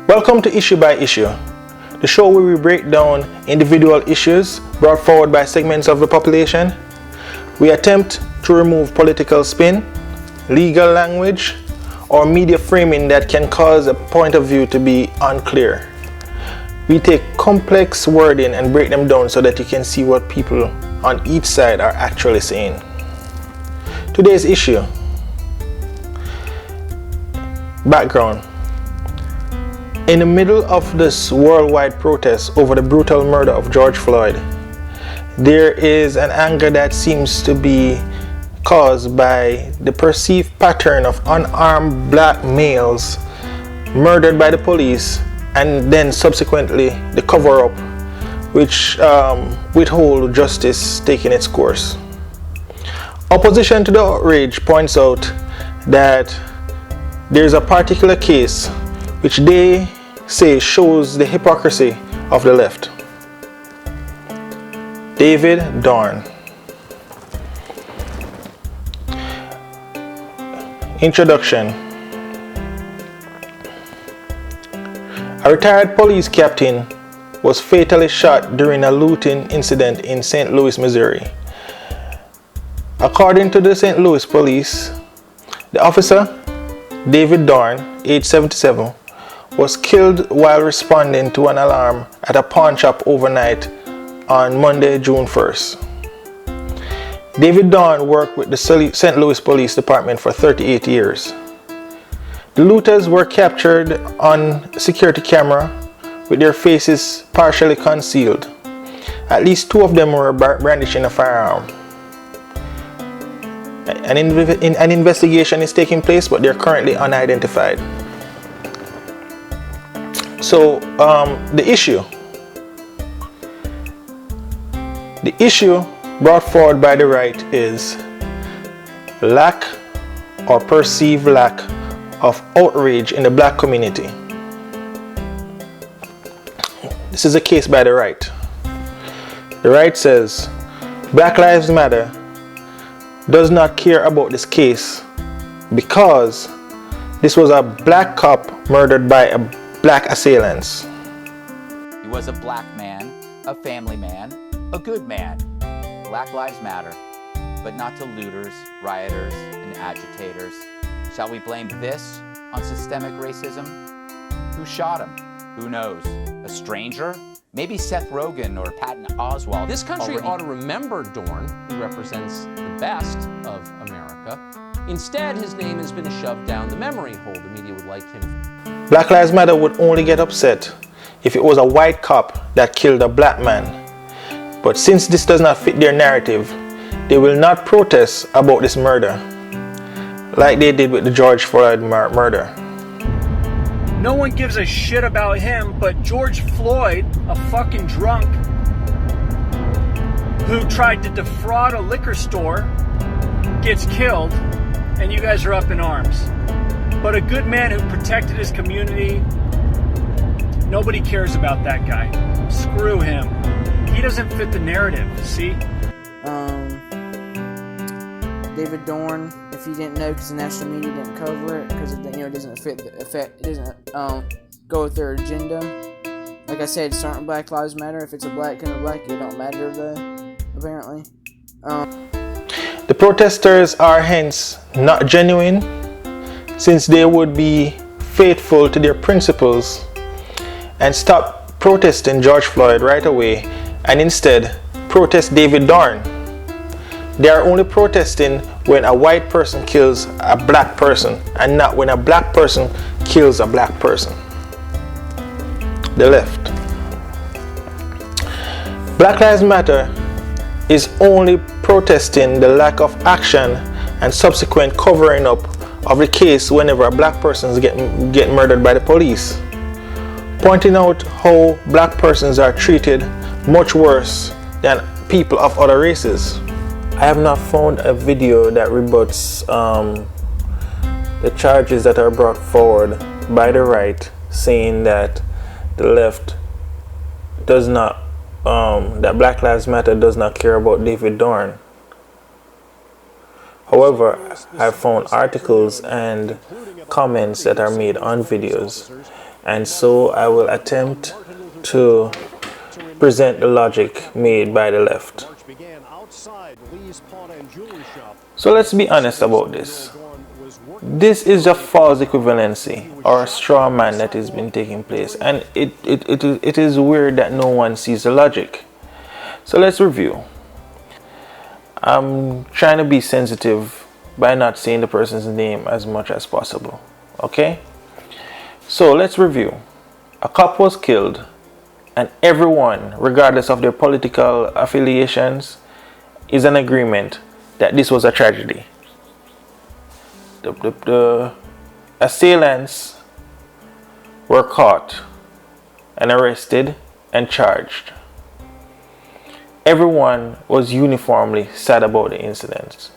Welcome to Issue by Issue, the show where we break down individual issues brought forward by segments of the population. We attempt to remove political spin, legal language, or media framing that can cause a point of view to be unclear. We take complex wording and break them down so that you can see what people on each side are actually saying. Today's issue. Background. In the middle of this worldwide protest over the brutal murder of George Floyd, there is an anger that seems to be caused by the perceived pattern of unarmed black males murdered by the police and then subsequently the cover-up, which withhold justice taking its course. Opposition to the outrage points out that there is a particular case which they say shows the hypocrisy of the left. David Dorn. Introduction. A retired police captain was fatally shot during a looting incident in St. Louis, Missouri. According to the St. Louis police, the officer, David Dorn, age 77, was killed while responding to an alarm at a pawn shop overnight on Monday, June 1st. David Dorn worked with the St. Louis Police Department for 38 years. The looters were captured on security camera with their faces partially concealed. At least two of them were brandishing a firearm. An investigation is taking place, but they're currently unidentified. So, the issue brought forward by the right is lack or perceived lack of outrage in the black community. This is a case by the right. The right says Black Lives Matter does not care about this case because this was a black cop murdered by a black assailants. He was a black man, a family man, a good man. Black Lives Matter, but not to looters, rioters, and agitators. Shall we blame this on systemic racism? Who shot him? Who knows? A stranger? Maybe Seth Rogen or Patton Oswalt. This country ought to remember Dorn, who represents the best of America. Instead, his name has been shoved down the memory hole. The media would like him. Black Lives Matter would only get upset if it was a white cop that killed a black man. But since this does not fit their narrative, they will not protest about this murder like they did with the George Floyd murder. No one gives a shit about him, but George Floyd, a fucking drunk who tried to defraud a liquor store, gets killed, and you guys are up in arms. But a good man who protected his community, nobody cares about that guy. Screw him. He doesn't fit the narrative, see? David Dorn, if you didn't know, because the national media didn't cover it, because it doesn't fit the effect, it doesn't go with their agenda. Like I said, starting Black Lives Matter. If it's a black and a black, it don't matter though, apparently. The protesters are hence not genuine, since they would be faithful to their principles and stop protesting George Floyd right away and instead protest David Dorn. They are only protesting when a white person kills a black person and not when a black person kills a black person. The left. Black Lives Matter is only protesting the lack of action and subsequent covering up of the case whenever a black person is getting murdered by the police, pointing out how black persons are treated much worse than people of other races. I have not found a video that rebuts the charges that are brought forward by the right, saying that the left does not, that Black Lives Matter does not care about David Dorn. However, I've found articles and comments that are made on videos And so I will attempt to present the logic made by the left. So let's be honest about this. This is a false equivalency or a straw man that has been taking place, and it is weird that no one sees the logic. So let's review. I'm trying to be sensitive by not saying the person's name as much as possible. Okay? So let's review. A cop was killed, and everyone, regardless of their political affiliations, is in agreement that this was a tragedy. The assailants were caught and arrested and charged. Everyone was uniformly sad about the incidents.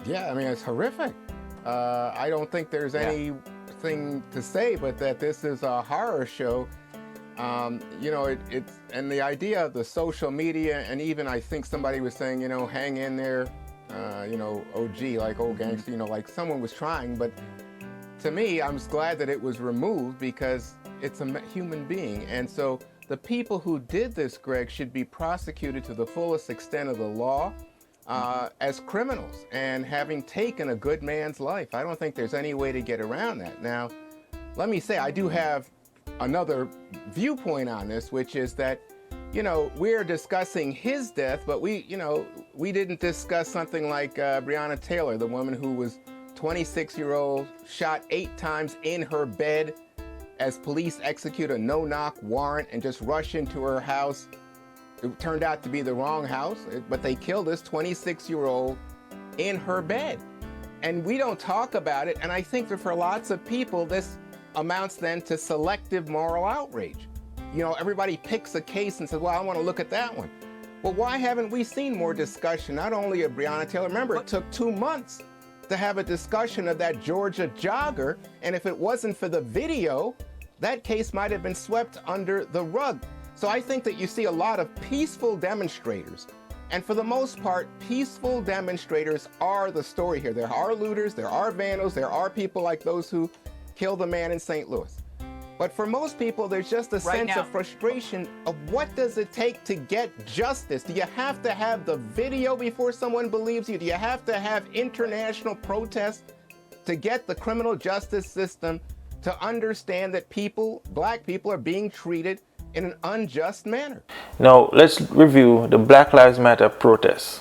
Yeah, I mean, it's horrific. I don't think there's anything to say but that this is a horror show. You know, it's and the idea of the social media, and even I think somebody was saying, you know, hang in there, you know, OG, like old gangster, you know, like someone was trying. But to me, I'm just glad that it was removed because it's a human being. And so the people who did this, Greg, should be prosecuted to the fullest extent of the law. As criminals and having taken a good man's life. I don't think there's any way to get around that. Now, let me say, I do have another viewpoint on this, which is that, you know, we're discussing his death, but we didn't discuss something like Breonna Taylor, the woman who was 26-year-old, shot 8 times in her bed as police execute a no-knock warrant and just rush into her house. It turned out to be the wrong house, but they killed this 26-year-old in her bed. And we don't talk about it, and I think that for lots of people, this amounts then to selective moral outrage. You know, everybody picks a case and says, well, I want to look at that one. Well, why haven't we seen more discussion, not only of Breonna Taylor? Remember, it took 2 months to have a discussion of that Georgia jogger, and if it wasn't for the video, that case might have been swept under the rug. So I think that you see a lot of peaceful demonstrators. And for the most part, peaceful demonstrators are the story here. There are looters, there are vandals, there are people like those who killed the man in St. Louis. But for most people, there's just a sense of frustration of what does it take to get justice? Do you have to have the video before someone believes you? Do you have to have international protests to get the criminal justice system to understand that people, black people, are being treated in an unjust manner? Now, let's review the Black Lives Matter protests.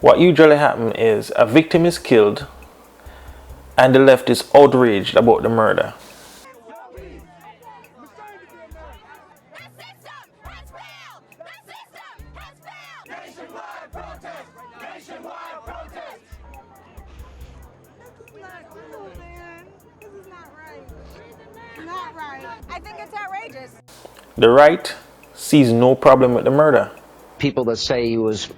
What usually happens is a victim is killed and the left is outraged about the murder. I think it's outrageous. The right sees no problem with the murder. People that say he was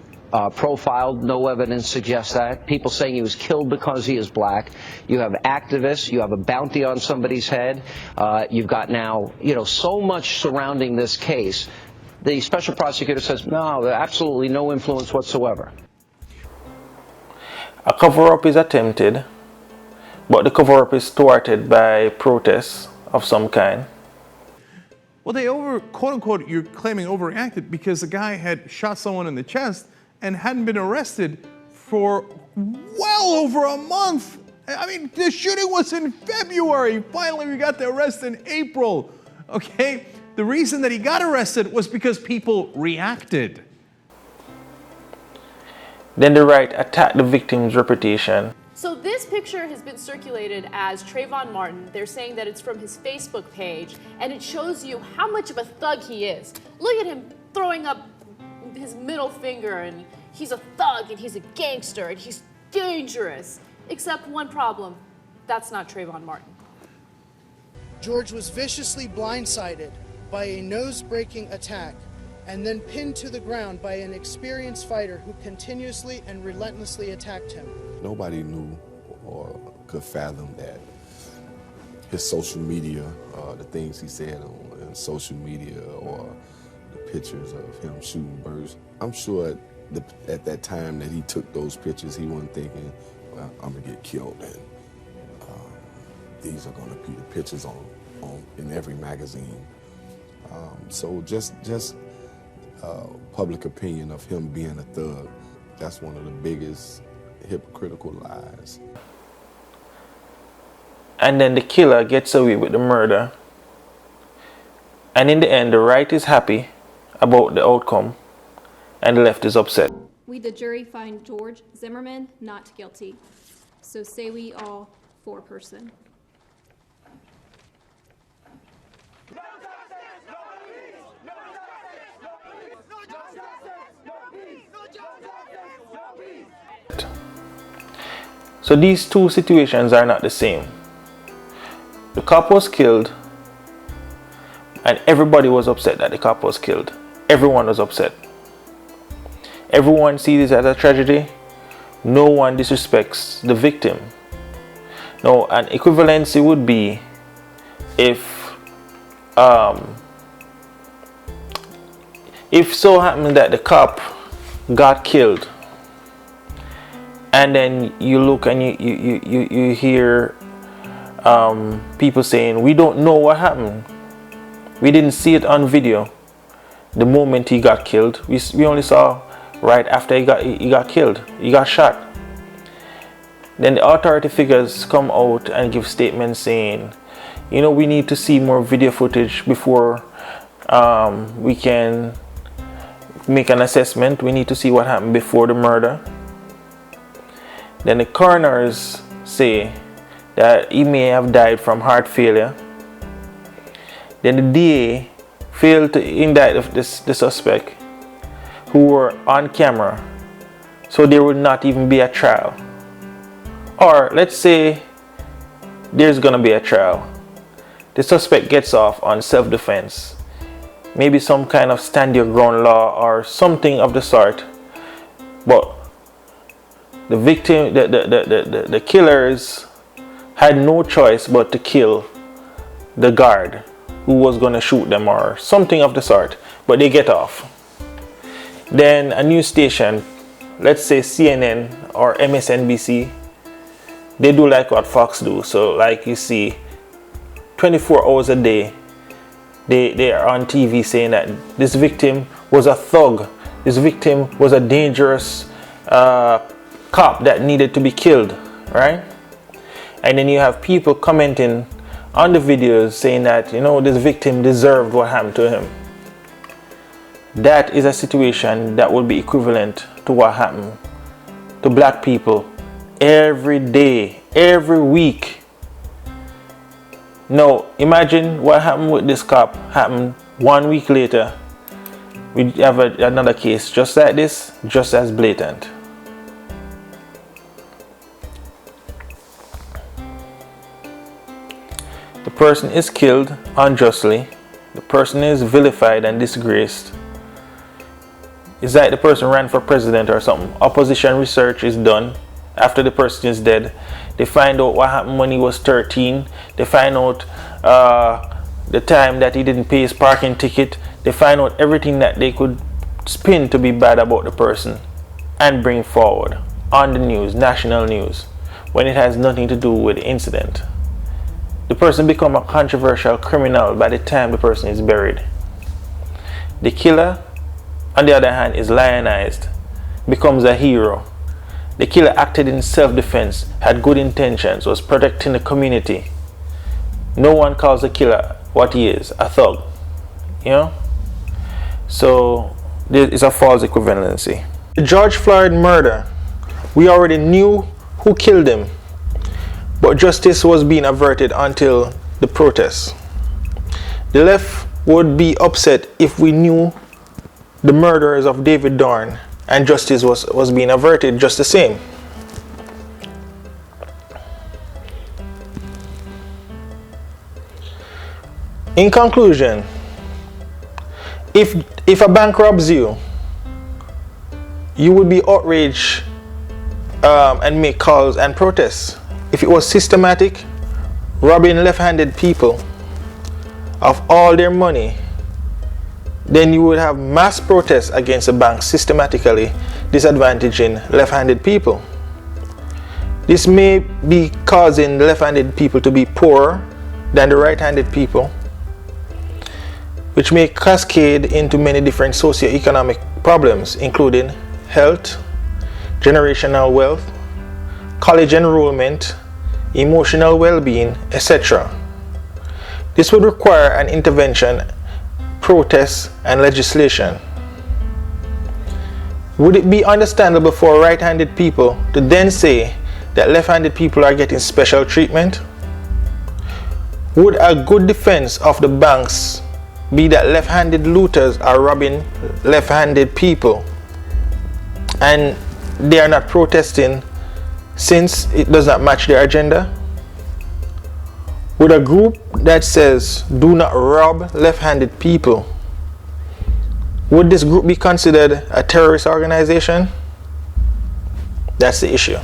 profiled, no evidence suggests that. People saying he was killed because he is black. You have activists, you have a bounty on somebody's head. You've got now, you know, so much surrounding this case. The special prosecutor says, no, absolutely no influence whatsoever. A cover-up is attempted, but the cover-up is thwarted by protests of some kind. Well, they quote unquote, you're claiming overreacted because the guy had shot someone in the chest and hadn't been arrested for well over a month. I mean, the shooting was in February. Finally, we got the arrest in April. Okay? The reason that he got arrested was because people reacted. Then the right attacked the victim's reputation. So this picture has been circulated as Trayvon Martin. They're saying that it's from his Facebook page, and it shows you how much of a thug he is. Look at him throwing up his middle finger, and he's a thug, and he's a gangster, and he's dangerous. Except one problem, that's not Trayvon Martin. George was viciously blindsided by a nose-breaking attack and then pinned to the ground by an experienced fighter who continuously and relentlessly attacked him. Nobody knew or could fathom that his social media, the things he said on social media, or pictures of him shooting birds. I'm sure at that time that he took those pictures, he wasn't thinking, well, I'm gonna get killed, and these are gonna be the pictures in every magazine. So just public opinion of him being a thug, that's one of the biggest hypocritical lies. And then the killer gets away with the murder. And in the end, the right is happy about the outcome, and the left is upset. We, the jury, find George Zimmerman not guilty. So say we all four-person. So these two situations are not the same. The cop was killed, and everybody was upset that the cop was killed. Everyone was upset. Everyone sees this as a tragedy. No one disrespects the victim. Now, an equivalency would be if so happened that the cop got killed, and then you look and you hear people saying, we don't know what happened. We didn't see it on video. The moment he got killed, we only saw right after he got killed. He got shot. Then the authority figures come out and give statements saying, you know, we need to see more video footage before we can make an assessment. We need to see what happened before the murder. Then the coroners say that he may have died from heart failure. Then the DA failed to indict the suspect, who were on camera, so there would not even be a trial. Or let's say there's gonna be a trial. The suspect gets off on self-defense, maybe some kind of stand your ground law or something of the sort, but the victim, the killers had no choice but to kill the guard who was going to shoot them or something of the sort, but they get off. Then a news station, let's say CNN or MSNBC, they do like what Fox do. So like you see, 24 hours a day, they are on TV saying that this victim was a thug, this victim was a dangerous cop that needed to be killed, right? And then you have people commenting on the videos saying that, you know, this victim deserved what happened to him. That is a situation that would be equivalent to what happened to black people every day, every week. Now, imagine what happened with this cop happened 1 week later. We have another case just like this, just as blatant. The person is killed unjustly. The person is vilified and disgraced. It's like the person ran for president or something. Opposition research is done after the person is dead. They find out what happened when he was 13. They find out the time that he didn't pay his parking ticket. They find out everything that they could spin to be bad about the person and bring forward on the news, national news, when it has nothing to do with the incident. The person becomes a controversial criminal by the time the person is buried. The killer, on the other hand, is lionized, becomes a hero. The killer acted in self-defense, had good intentions, was protecting the community. No one calls the killer what he is, a thug. You know? So there is a false equivalency. The George Floyd murder, we already knew who killed him, but justice was being averted until the protests. The left would be upset if we knew the murderers of David Dorn and justice was being averted just the same. In conclusion, if a bank robs you, you would be outraged and make calls and protests. If it was systematic, robbing left-handed people of all their money, then you would have mass protests against the bank systematically disadvantaging left-handed people. This may be causing the left-handed people to be poorer than the right-handed people, which may cascade into many different socio-economic problems, including health, generational wealth, college enrollment, emotional well-being, etc. This would require an intervention, protests, and legislation. Would it be understandable for right-handed people to then say that left-handed people are getting special treatment? Would a good defense of the banks be that left-handed looters are robbing left-handed people and they are not protesting since it does not match their agenda? Would a group that says do not rob left-handed people, would this group be considered a terrorist organization? That's the issue.